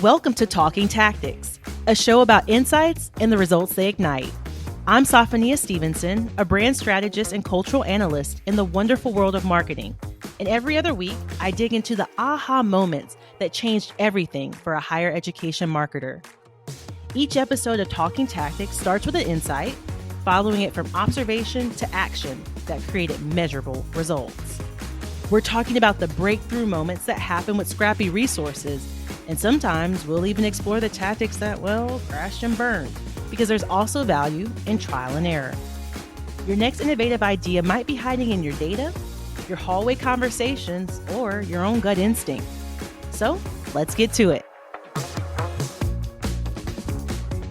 Welcome to Talking Tactics, a show about insights and the results they ignite. I'm Safy Stevenson, a brand strategist and cultural analyst in the wonderful world of marketing. And every other week, I dig into the aha moments that changed everything for a higher education marketer. Each episode of Talking Tactics starts with an insight, following it from observation to action that created measurable results. We're talking about the breakthrough moments that happen with scrappy resources, and sometimes we'll even explore the tactics that, crashed and burned, because there's also value in trial and error. Your next innovative idea might be hiding in your data, your hallway conversations, or your own gut instinct. So let's get to it.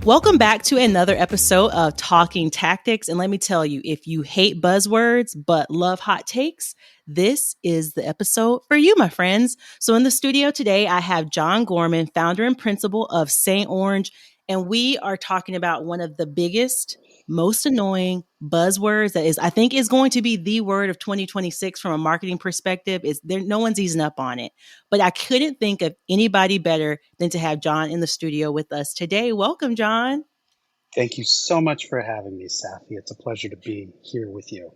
Welcome back to another episode of Talking Tactics. And let me tell you, if you hate buzzwords but love hot takes, this is the episode for you, my friends. So in the studio today, I have John Gorman, founder and principal of St. Orange. And we are talking about one of the biggest, most annoying buzzwords that I think is going to be the word of 2026 from a marketing perspective. No one's easing up on it. But I couldn't think of anybody better than to have John in the studio with us today. Welcome, John. Thank you so much for having me, Safy. It's a pleasure to be here with you.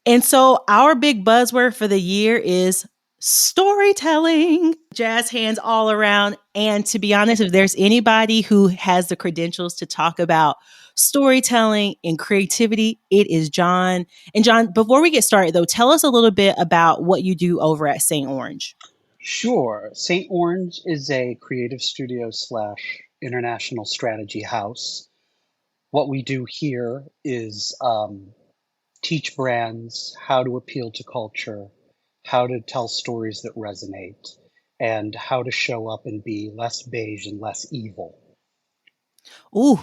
And so our big buzzword for the year is storytelling. Jazz hands all around. And to be honest, if there's anybody who has the credentials to talk about storytelling and creativity, it is John. And John, before we get started though, tell us a little bit about what you do over at St. Orange. Sure. St. Orange is a creative studio / international strategy house. What we do here is teach brands how to appeal to culture, how to tell stories that resonate, and how to show up and be less beige and less evil. Ooh.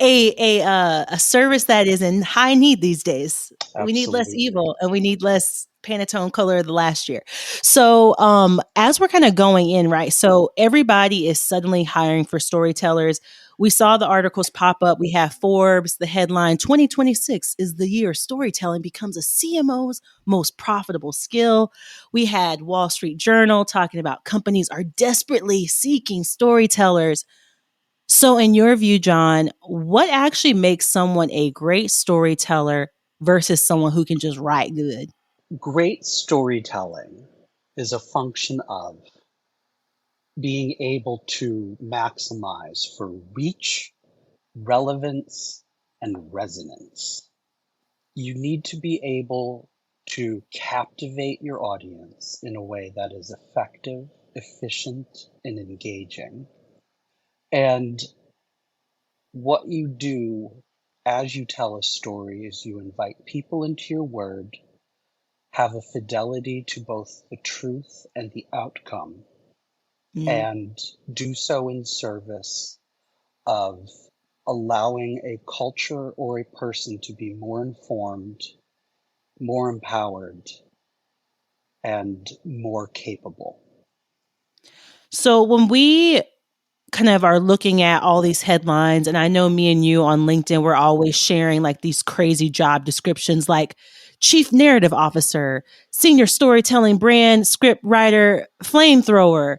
a service that is in high need these days. Absolutely. We need less evil and we need less Pantone color of the last year. So as we're kind of going in, right? So everybody is suddenly hiring for storytellers. We saw the articles pop up. We have Forbes, the headline, 2026 is the year storytelling becomes a CMO's most profitable skill. We had Wall Street Journal talking about companies are desperately seeking storytellers. So in your view, John, what actually makes someone a great storyteller versus someone who can just write good? Great storytelling is a function of being able to maximize for reach, relevance, and resonance. You need to be able to captivate your audience in a way that is effective, efficient, and engaging. And what you do as you tell a story is you invite people into your word, have a fidelity to both the truth and the outcome, and do so in service of allowing a culture or a person to be more informed, more empowered, and more capable. So when we kind of are looking at all these headlines, and I know me and you on LinkedIn, we're always sharing like these crazy job descriptions like Chief Narrative Officer, Senior Storytelling Brand Script Writer, Flamethrower.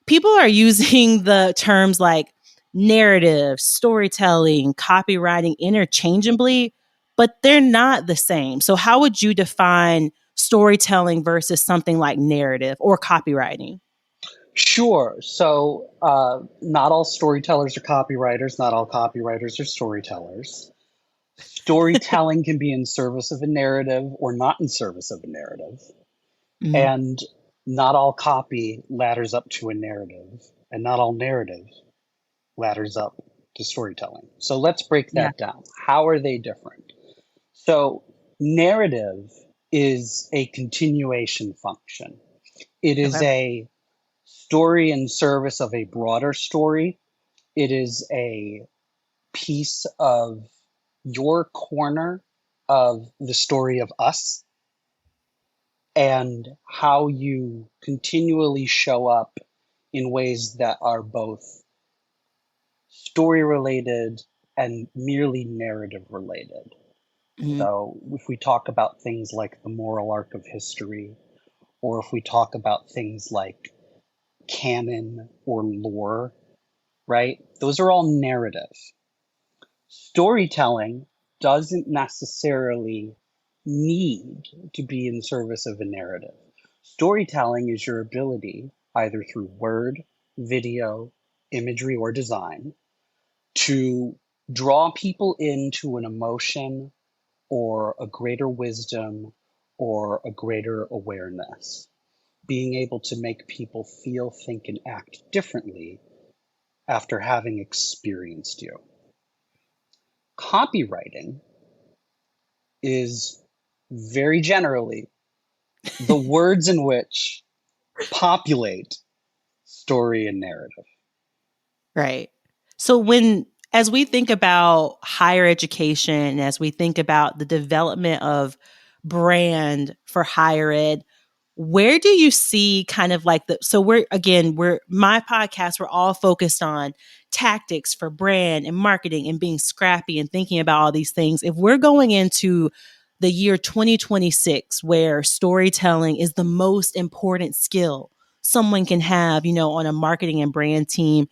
People are using the terms like narrative, storytelling, copywriting interchangeably, but they're not the same. So how would you define storytelling versus something like narrative or copywriting? Sure. So not all storytellers are copywriters. Not all copywriters are storytellers. Storytelling can be in service of a narrative or not in service of a narrative. Mm-hmm. And not all copy ladders up to a narrative, and not all narrative ladders up to storytelling. So let's break that down. How are they different? So narrative is a continuation function. It is a story in service of a broader story. It is a piece of your corner of the story of us and how you continually show up in ways that are both story related and merely narrative related. Mhm. So if we talk about things like the moral arc of history, or if we talk about things like canon or lore, right? Those are all narrative. Storytelling doesn't necessarily need to be in service of a narrative. Storytelling is your ability, either through word, video, imagery, or design, to draw people into an emotion or a greater wisdom or a greater awareness. Being able to make people feel, think, and act differently after having experienced you. Copywriting is very generally the words in which populate story and narrative. Right. So as we think about higher education, as we think about the development of brand for higher ed, where do you see kind of like so we're my podcast, we're all focused on tactics for brand and marketing and being scrappy and thinking about all these things. If we're going into the year 2026, where storytelling is the most important skill someone can have, on a marketing and brand team,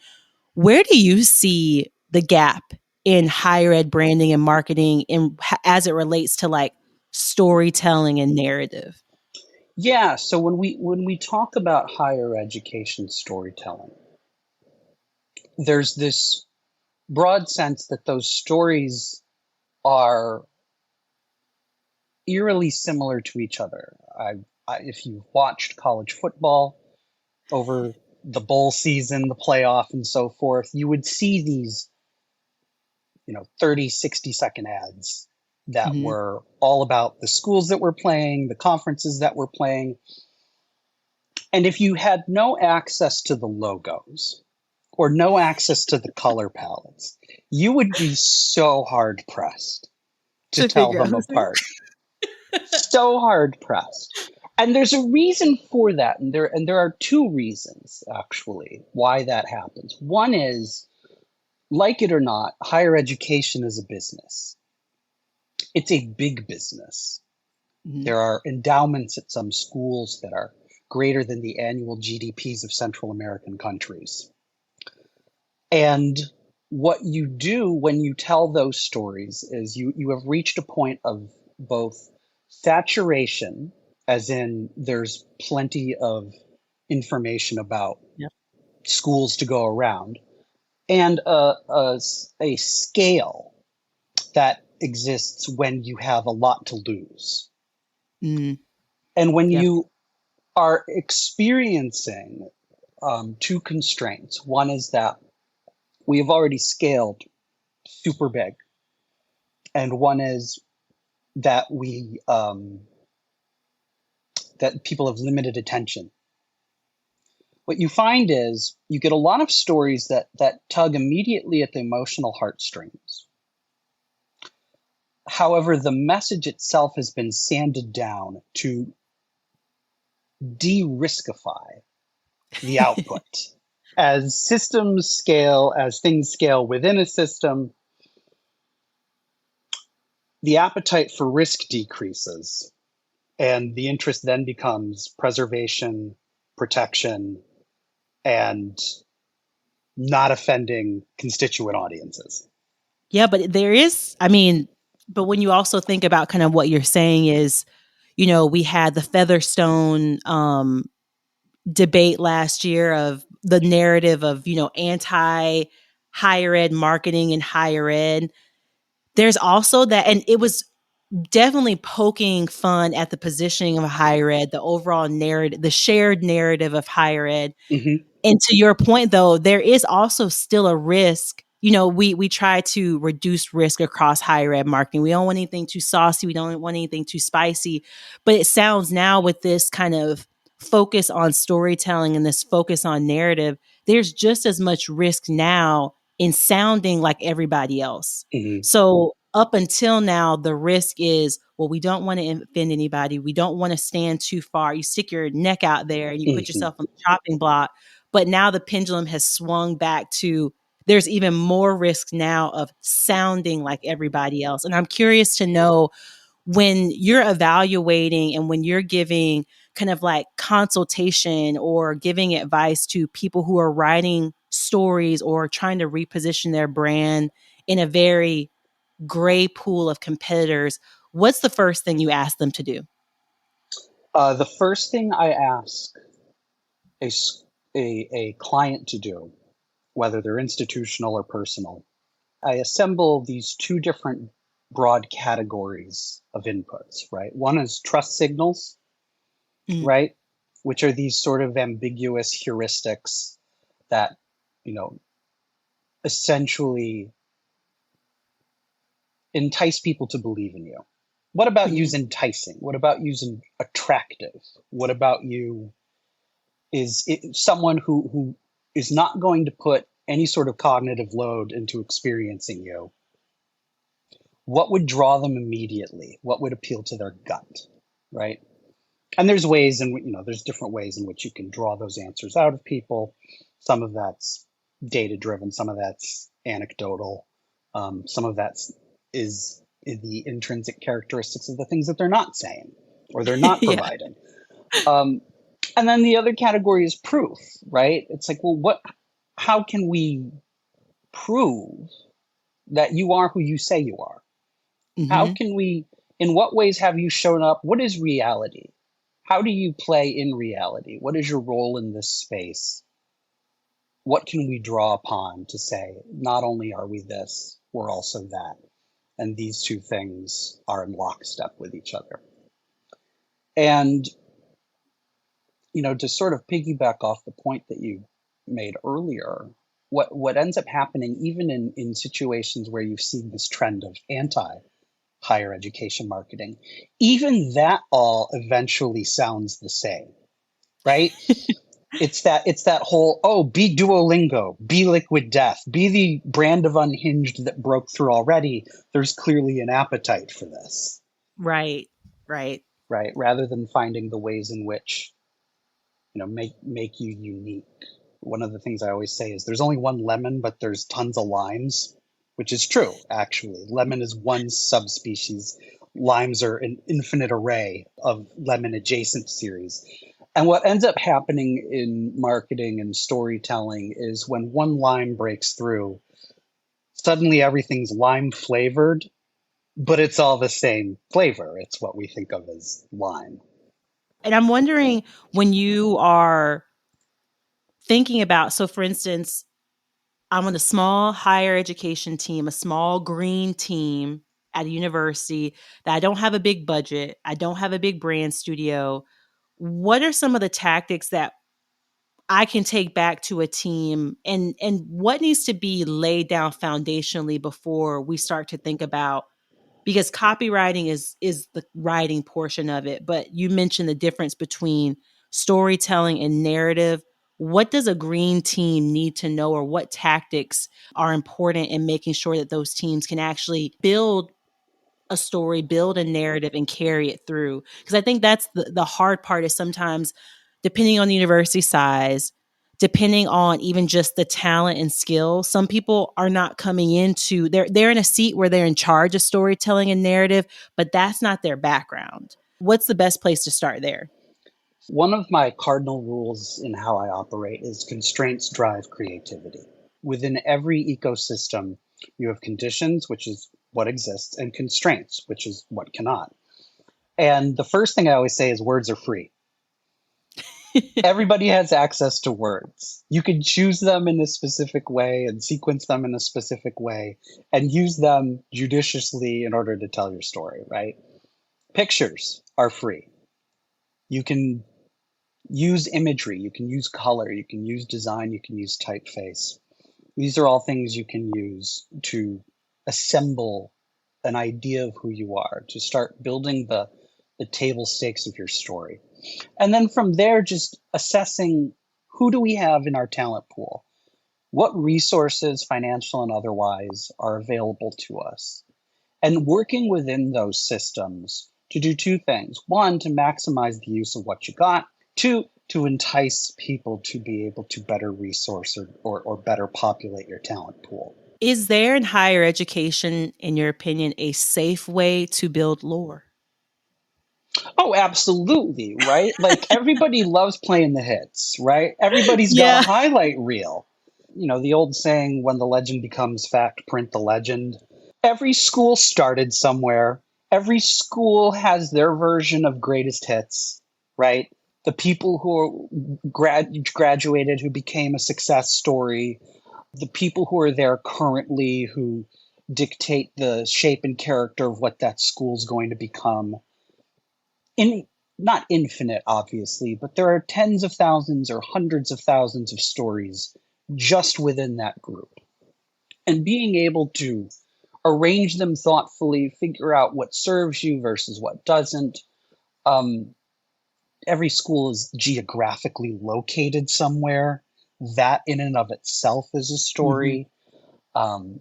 where do you see the gap in higher ed branding and marketing as it relates to like storytelling and narrative? Yeah, so when we talk about higher education storytelling, there's this broad sense that those stories are eerily similar to each other. If you've watched college football over the bowl season, the playoff, and so forth, you would see these 30, 60-second ads that Hmm. were all about the schools that were playing, the conferences that were playing. And if you had no access to the logos or no access to the color palettes, you would be so hard pressed to To tell figure out them who's who. apart. So hard pressed. And there's a reason for that. And there are two reasons, actually, why that happens. One is, like it or not, higher education is a business. It's a big business. Mhm. There are endowments at some schools that are greater than the annual GDPs of Central American countries. And what you do when you tell those stories is you have reached a point of both saturation, as in there's plenty of information about Yep. schools to go around, and a scale that exists when you have a lot to lose. Mm, And when yep. you are experiencing two constraints, one is that we have already scaled super big, and one is that that people have limited attention. What you find is you get a lot of stories that tug immediately at the emotional heartstrings. However, the message itself has been sanded down to de-riskify the output. As systems scale, as things scale within a system, the appetite for risk decreases, and the interest then becomes preservation, protection, and not offending constituent audiences. Yeah, but but when you also think about kind of what you're saying is, we had the Featherstone debate last year of the narrative of, anti higher ed marketing and higher ed. There's also that, and it was definitely poking fun at the positioning of higher ed, the overall narrative, the shared narrative of higher ed. Mm-hmm. And to your point, though, there is also still a risk. We try to reduce risk across higher ed marketing. We don't want anything too saucy. We don't want anything too spicy. But it sounds now, with this kind of focus on storytelling and this focus on narrative, there's just as much risk now in sounding like everybody else. Mm-hmm. So up until now, the risk is, well, we don't want to offend anybody. We don't want to stand too far. You stick your neck out there and you put Mm-hmm. yourself on the chopping block. But now the pendulum has swung back to there's even more risk now of sounding like everybody else. And I'm curious to know, when you're evaluating and when you're giving kind of like consultation or giving advice to people who are writing stories or trying to reposition their brand in a very gray pool of competitors, what's the first thing you ask them to do? The first thing I ask a, a client to do, whether they're institutional or personal, I assemble these two different broad categories of inputs, right? One is trust signals, Mm, right? Which are these sort of ambiguous heuristics that, you know, essentially entice people to believe in you. What about mhm. you's enticing? What about you's attractive? What about you is it someone who is not going to put any sort of cognitive load into experiencing you? What would draw them immediately? What would appeal to their gut, right? And there's ways in which, there's different ways in which you can draw those answers out of people. Some of that's data driven, some of that's anecdotal, some of that's is the intrinsic characteristics of the things that they're not saying or they're not Yeah. providing. Um, and then the other category is proof, right? It's like, well, how can we prove that you are who you say you are? How Hmm. can we, in what ways have you shown up? What is reality? How do you play in reality? What is your role in this space? What can we draw upon to say, not only are we this, we're also that? And these two things are in lockstep with each other. And, to sort of piggyback off the point that you made earlier, what ends up happening, even in situations where you've seen this trend of anti higher education marketing, even that all eventually sounds the same, right? It's that whole, oh, be Duolingo, be Liquid Death, be the brand of Unhinged that broke through already. There's clearly an appetite for this, Right. Right. right? Rather than finding the ways in which, make you unique. One of the things I always say is there's only one lemon, but there's tons of limes, which is true, actually. Lemon is one subspecies. Limes are an infinite array of lemon adjacent series. And what ends up happening in marketing and storytelling is when one lime breaks through, suddenly everything's lime flavored, but it's all the same flavor. It's what we think of as lime. And I'm wondering, when you are thinking about, so for instance, I'm on a small higher education team, a small green team at a university that I don't have a big budget. I don't have a big brand studio. What are some of the tactics that I can take back to a team, and what needs to be laid down foundationally before we start to think about, because copywriting is the writing portion of it, but you mentioned the difference between storytelling and narrative. What does a green team need to know, or what tactics are important in making sure that those teams can actually build a story, build a narrative, and carry it through? Because I think that's the hard part, is sometimes, depending on the university size, depending on even just the talent and skill, some people are not coming into, they're in a seat where they're in charge of storytelling and narrative, but that's not their background. What's the best place to start there? One of my cardinal rules in how I operate is constraints drive creativity. Within every ecosystem, you have conditions, which is what exists, and constraints, which is what cannot. And the first thing I always say is words are free. Everybody has access to words. You can choose them in a specific way and sequence them in a specific way and use them judiciously in order to tell your story, right? Pictures are free. You can use imagery, you can use color, you can use design, you can use typeface. These are all things you can use to assemble an idea of who you are, to start building the table stakes of your story. And then from there, just assessing, who do we have in our talent pool? What resources, financial and otherwise, are available to us? And working within those systems to do two things. One, to maximize the use of what you got. Two, to entice people to be able to better resource or better populate your talent pool. Is there in higher education, in your opinion, a safe way to build lore? Oh, absolutely, right? Like everybody loves playing the hits, right? Everybody's got a Yeah. highlight reel. You know, the old saying, when the legend becomes fact, print the legend. Every school started somewhere. Every school has their version of greatest hits, right? The people who graduated, who became a success story, the people who are there currently who dictate the shape and character of what that school's going to become. In not infinite, obviously, but there are tens of thousands or hundreds of thousands of stories just within that group. And being able to arrange them thoughtfully, figure out what serves you versus what doesn't. Every school is geographically located somewhere. That in and of itself is a Mm-hmm. story. Um,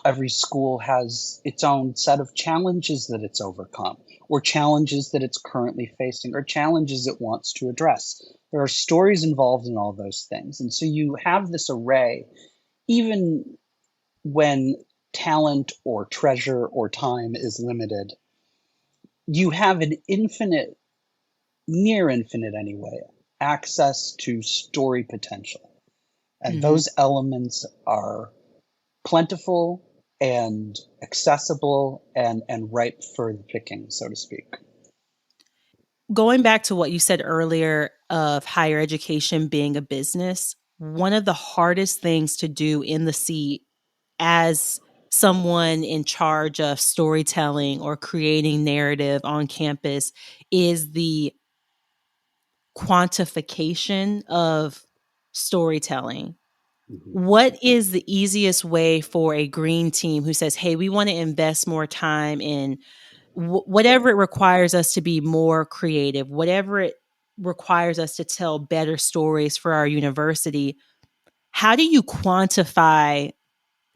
every school has its own set of challenges that it's overcome, or challenges that it's currently facing, or challenges it wants to address. There are stories involved in all those things. And so you have this array, even when talent or treasure or time is limited, you have an infinite, near infinite anyway, access to story potential. And Mm-hmm. those elements are plentiful and accessible and ripe for the picking, so to speak. Going back to what you said earlier of higher education being a business, one of the hardest things to do in the seat as someone in charge of storytelling or creating narrative on campus is the quantification of storytelling. Mhm. What is the easiest way for a green team who says, hey, we want to invest more time in whatever it requires us to be more creative, whatever it requires us to tell better stories for our university? How do you quantify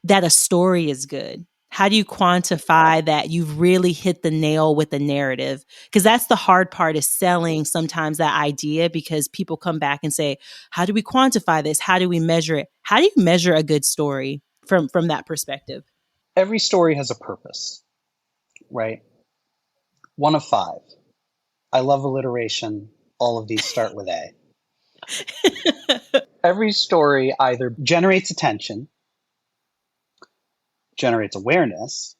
that a story is good? How do you quantify that you've really hit the nail with the narrative? Because that's the hard part, is selling sometimes that idea, because people come back and say, how do we quantify this? How do we measure it? How do you measure a good story from that perspective? Every story has a purpose, right? One of five. I love alliteration. All of these start with A. Every story either generates attention, generates awareness,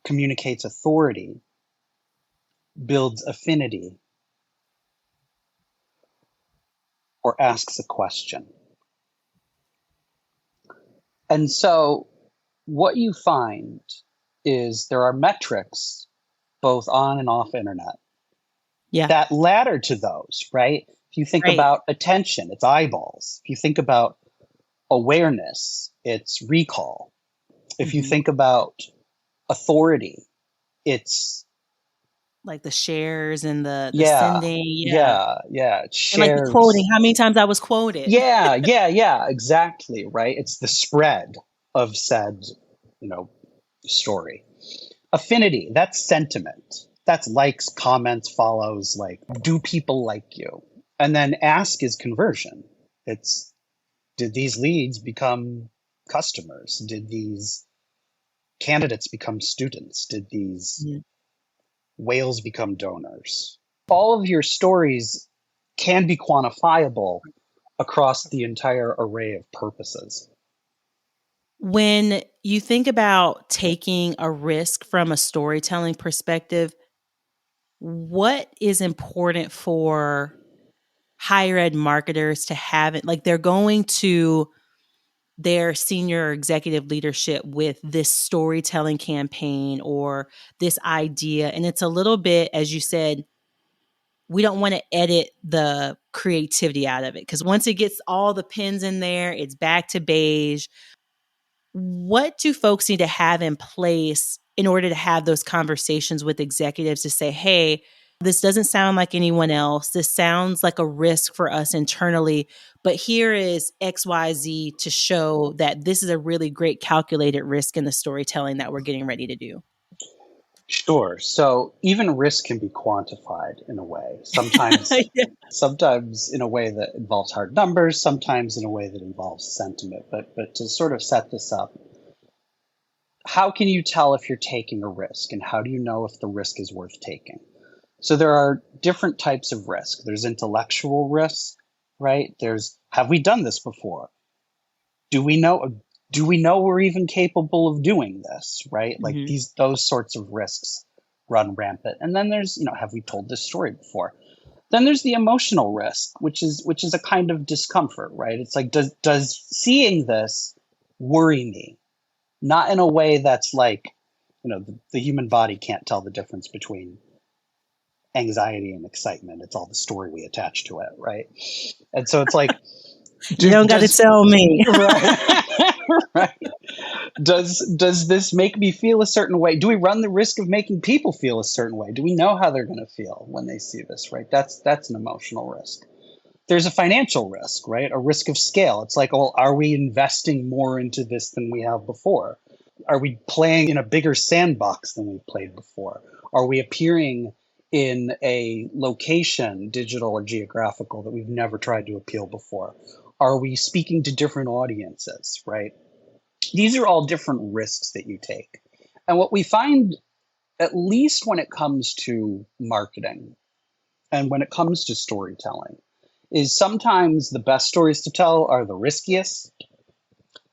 communicates authority, builds affinity, or asks a question. And so what you find is there are metrics both on and off internet Yeah, that ladder to those, right? If you think right. about attention, it's eyeballs. If you think about awareness, it's recall. If you Hmm. think about authority, it's Like the shares and the yeah, sending, yeah. yeah, it And like the quoting, shares. how many times I was quoted. Yeah, exactly, right? It's the spread of said, you know, story. Affinity, that's sentiment. That's likes, comments, follows, like, do people like you? And then ask is conversion. It's, did these leads become customers? Did these candidates become students? Did these Mhm. whales become donors? All of your stories can be quantifiable across the entire array of purposes. When you think about taking a risk from a storytelling perspective, what is important for higher ed marketers to have it? Like, they're going to their senior executive leadership with this storytelling campaign or this idea. And it's a little bit, as you said, we don't want to edit the creativity out of it, because once it gets all the pins in there, it's back to beige. What do folks need to have in place in order to have those conversations with executives to say, hey, this doesn't sound like anyone else. This sounds like a risk for us internally, but here is XYZ to show that this is a really great calculated risk in the storytelling that we're getting ready to do. Sure. So even risk can be quantified in a way. Sometimes, Yeah. sometimes in a way that involves hard numbers, sometimes in a way that involves sentiment. But to sort of set this up, how can you tell if you're taking a risk, and how do you know if the risk is worth taking? So there are different types of risk. There's intellectual risk, right? There's, have we done this before? Do we know we're even capable of doing this, right? Like Mhm. those sorts of risks run rampant. And then there's, have we told this story before? Then there's the emotional risk, which is a kind of discomfort, right? It's like, does seeing this worry me? Not in a way that's like, the human body can't tell the difference between anxiety and excitement. It's all the story we attach to it, right? And so it's like, You don't got to tell me. right, right. Does this make me feel a certain way? Do we run the risk of making people feel a certain way? Do we know how they're going to feel when they see this, right? That's an emotional risk. There's a financial risk, right? A risk of scale. It's like, well, are we investing more into this than we have before? Are we playing in a bigger sandbox than we've played before? Are we appearing in a location, digital or geographical, that we've never tried to appeal before? Are we speaking to different audiences, right? These are all different risks that you take. And what we find, at least when it comes to marketing and when it comes to storytelling, is sometimes the best stories to tell are the riskiest.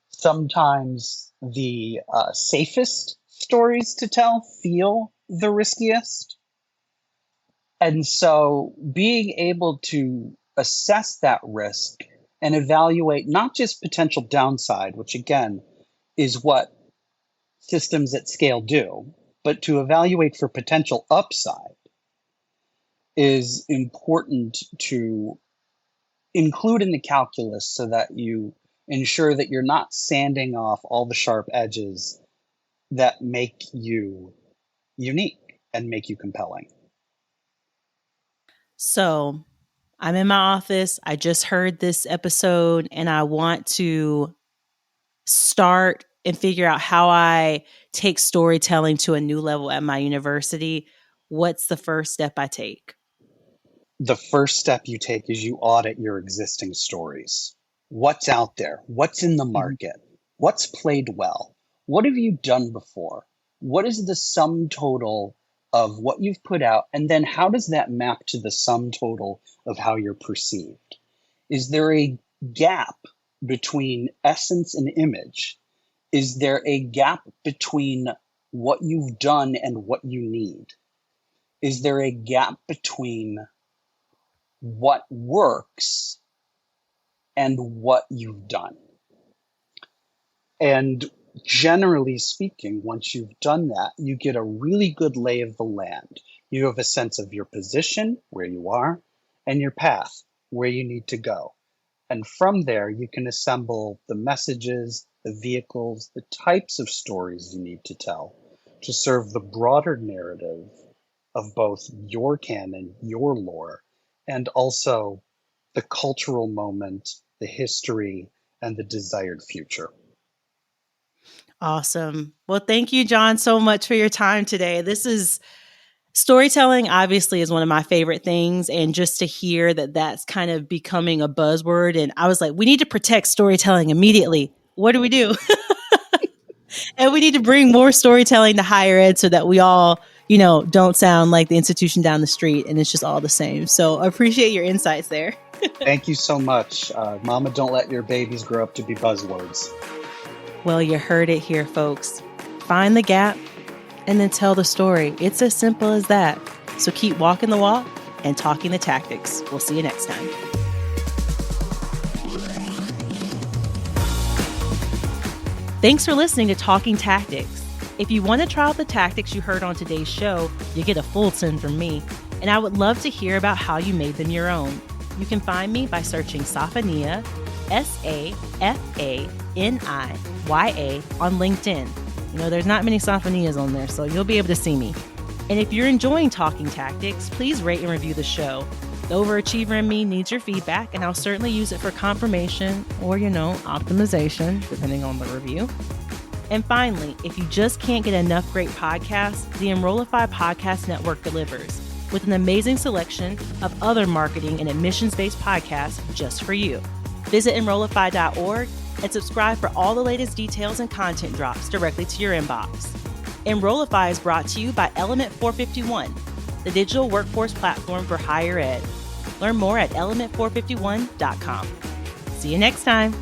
Sometimes the safest stories to tell feel the riskiest. And so being able to assess that risk and evaluate not just potential downside, which again is what systems at scale do, but to evaluate for potential upside is important to include in the calculus so that you ensure that you're not sanding off all the sharp edges that make you unique and make you compelling. So I'm in my office. I just heard this episode and I want to start and figure out how I take storytelling to a new level at my university. What's the first step I take? The first step you take is you audit your existing stories. What's out there? What's in the Mhm. market? What's played well? What have you done before? What is the sum total of what you've put out? And then how does that map to the sum total of how you're perceived? Is there a gap between essence and image? Is there a gap between what you've done and what you need? Is there a gap between what works and what you've done? And generally speaking, once you've done that, you get a really good lay of the land. You have a sense of your position, where you are, and your path, where you need to go. And from there, you can assemble the messages, the vehicles, the types of stories you need to tell to serve the broader narrative of both your canon, your lore, and also the cultural moment, the history, and the desired future. Awesome. Well, thank you, John, so much for your time today. This is storytelling, obviously, is one of my favorite things. And just to hear that that's kind of becoming a buzzword. And I was like, we need to protect storytelling immediately. What do we do? And we need to bring more storytelling to higher ed so that we all, don't sound like the institution down the street and it's just all the same. So I appreciate your insights there. Thank you so much. Mama, don't let your babies grow up to be buzzwords. Well, you heard it here, folks. Find the gap and then tell the story. It's as simple as that. So keep walking the walk and talking the tactics. We'll see you next time. Thanks for listening to Talking Tactics. If you want to try out the tactics you heard on today's show, you get a full 10 from me. And I would love to hear about how you made them your own. You can find me by searching Safania, Safaniya, on LinkedIn. There's not many Safanias on there, so you'll be able to see me. And if you're enjoying Talking Tactics, please rate and review the show. The overachiever in me needs your feedback, and I'll certainly use it for confirmation or, optimization, depending on the review. And finally, if you just can't get enough great podcasts, the Enrollify Podcast Network delivers with an amazing selection of other marketing and admissions-based podcasts just for you. Visit Enrollify.org and subscribe for all the latest details and content drops directly to your inbox. Enrollify is brought to you by Element 451, the digital workforce platform for higher ed. Learn more at element451.com. See you next time.